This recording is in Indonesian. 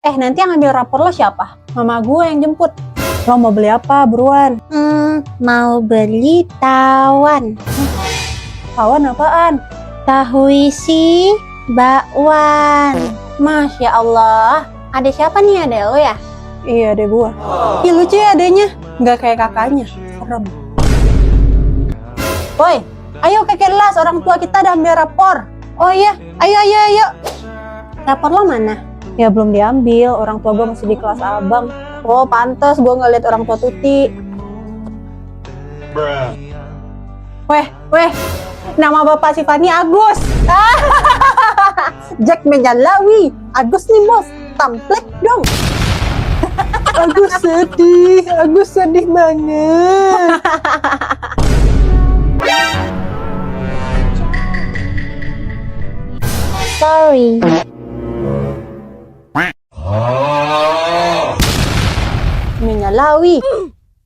Nanti yang ambil rapor lo siapa? Mama gue yang jemput. Lo mau beli apa, buruan? Mau beli tawon. Tawon apaan? Tahu isi bakwan. Masya Allah. Ada siapa nih, ada lo ya? Iya, adek gue. Ih, lucu ya adeknya. Nggak kayak kakaknya. Serem. Woi, ayo ke kelas. Orang tua kita udah ambil rapor. Oh iya, ayo. Rapor lo mana? Ya belum diambil. Orang tua gue masih di kelas abang. Oh, pantes gue ngeliat orang tua Tuti. Weh. Nama bapak si Fani Agus. Jack Menjalawi. Agus nih bos. Tamplek dong. Agus sedih banget. Sorry. Menjalawi.